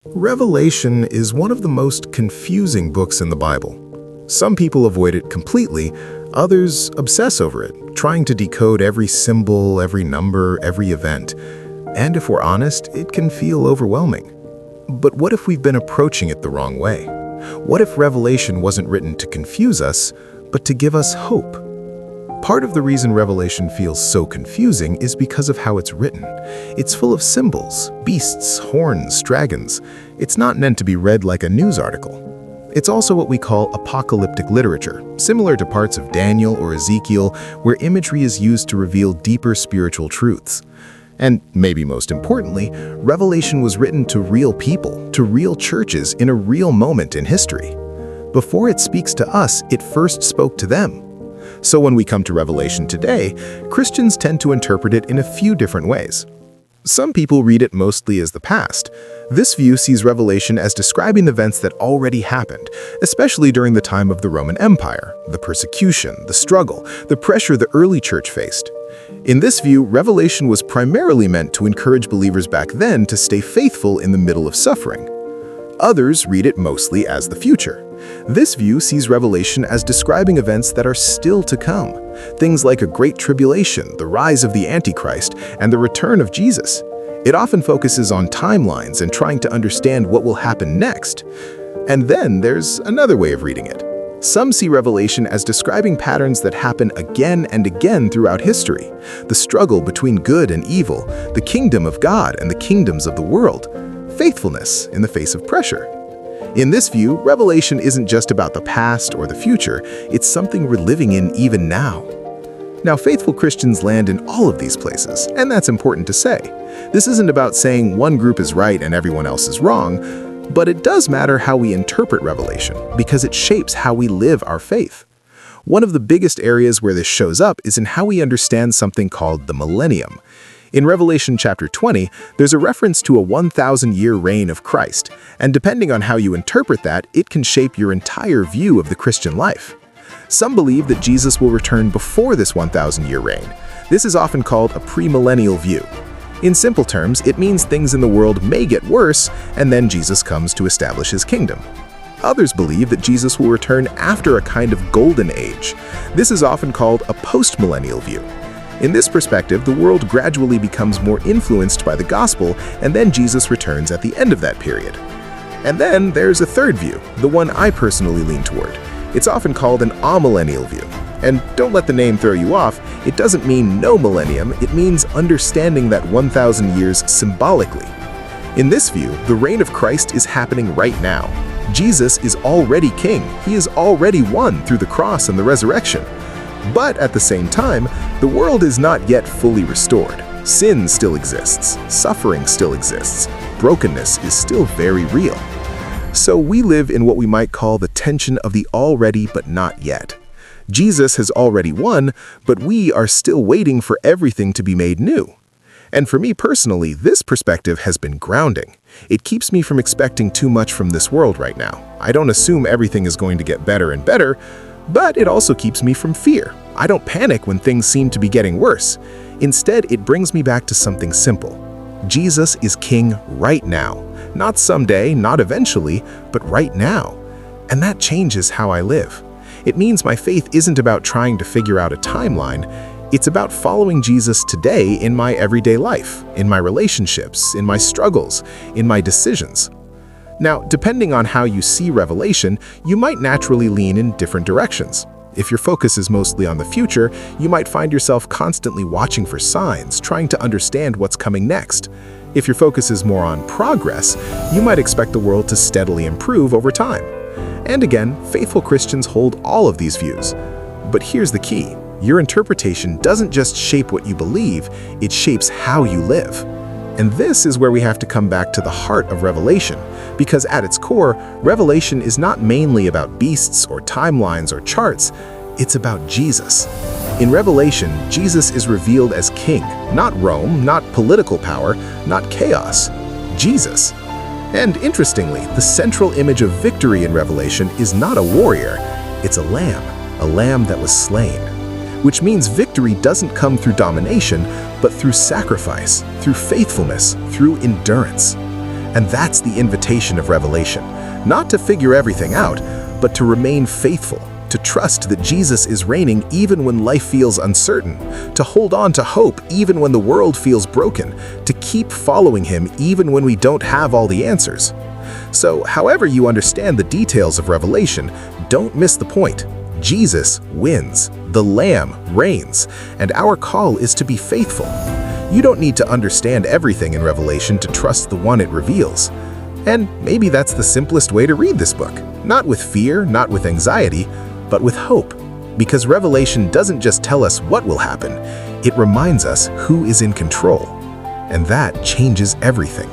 Revelation is one of the most confusing books in the Bible. Some people avoid it completely, others obsess over it, trying to decode every symbol, every number, every event. And if we're honest, it can feel overwhelming. But what if we've been approaching it the wrong way? What if Revelation wasn't written to confuse us, but to give us hope? Part of the reason Revelation feels so confusing is because of how it's written. It's full of symbols, beasts, horns, dragons. It's not meant to be read like a news article. It's also what we call apocalyptic literature, similar to parts of Daniel or Ezekiel, where imagery is used to reveal deeper spiritual truths. And maybe most importantly, Revelation was written to real people, to real churches in a real moment in history. Before it speaks to us, it first spoke to them. So when we come to Revelation today, Christians tend to interpret it in a few different ways. Some people read it mostly as the past. This view sees Revelation as describing events that already happened, especially during the time of the Roman Empire, the persecution, the struggle, the pressure the early church faced. In this view, Revelation was primarily meant to encourage believers back then to stay faithful in the middle of suffering. Others read it mostly as the future. This view sees Revelation as describing events that are still to come, things like a great tribulation, the rise of the Antichrist, and the return of Jesus. It often focuses on timelines and trying to understand what will happen next. And then there's another way of reading it. Some see Revelation as describing patterns that happen again and again throughout history, the struggle between good and evil, the kingdom of God and the kingdoms of the world, faithfulness in the face of pressure. In this view, Revelation isn't just about the past or the future, it's something we're living in even now. Now, faithful Christians land in all of these places, and that's important to say. This isn't about saying one group is right and everyone else is wrong, but it does matter how we interpret Revelation, because it shapes how we live our faith. One of the biggest areas where this shows up is in how we understand something called the millennium. In Revelation chapter 20, there's a reference to a 1,000-year reign of Christ, and depending on how you interpret that, it can shape your entire view of the Christian life. Some believe that Jesus will return before this 1,000-year reign. This is often called a premillennial view. In simple terms, it means things in the world may get worse, and then Jesus comes to establish his kingdom. Others believe that Jesus will return after a kind of golden age. This is often called a postmillennial view. In this perspective, the world gradually becomes more influenced by the gospel, and then Jesus returns at the end of that period. And then there's a third view, the one I personally lean toward. It's often called an amillennial view. And don't let the name throw you off, it doesn't mean no millennium, it means understanding that 1,000 years symbolically. In this view, the reign of Christ is happening right now. Jesus is already king. He is already won through the cross and the resurrection. But at the same time, the world is not yet fully restored. Sin still exists, suffering still exists, brokenness is still very real. So we live in what we might call the tension of the already but not yet. Jesus has already won, but we are still waiting for everything to be made new. And for me personally, this perspective has been grounding. It keeps me from expecting too much from this world right now. I don't assume everything is going to get better and better, but it also keeps me from fear. I don't panic when things seem to be getting worse. Instead, it brings me back to something simple. Jesus is king right now. Not someday, not eventually, but right now. And that changes how I live. It means my faith isn't about trying to figure out a timeline. It's about following Jesus today in my everyday life, in my relationships, in my struggles, in my decisions. Now, depending on how you see Revelation, you might naturally lean in different directions. If your focus is mostly on the future, you might find yourself constantly watching for signs, trying to understand what's coming next. If your focus is more on progress, you might expect the world to steadily improve over time. And again, faithful Christians hold all of these views. But here's the key. Your interpretation doesn't just shape what you believe, it shapes how you live. And this is where we have to come back to the heart of Revelation, because at its core, Revelation is not mainly about beasts or timelines or charts, it's about Jesus. In Revelation, Jesus is revealed as king, not Rome, not political power, not chaos, Jesus. And interestingly, the central image of victory in Revelation is not a warrior, it's a lamb that was slain. Which means victory doesn't come through domination, but through sacrifice, through faithfulness, through endurance. And that's the invitation of Revelation, not to figure everything out, but to remain faithful, to trust that Jesus is reigning even when life feels uncertain, to hold on to hope even when the world feels broken, to keep following him even when we don't have all the answers. So, however you understand the details of Revelation, don't miss the point. Jesus wins, the Lamb reigns, and our call is to be faithful. You don't need to understand everything in Revelation to trust the one it reveals. And maybe that's the simplest way to read this book, not with fear, not with anxiety, but with hope. Because Revelation doesn't just tell us what will happen, it reminds us who is in control. And that changes everything.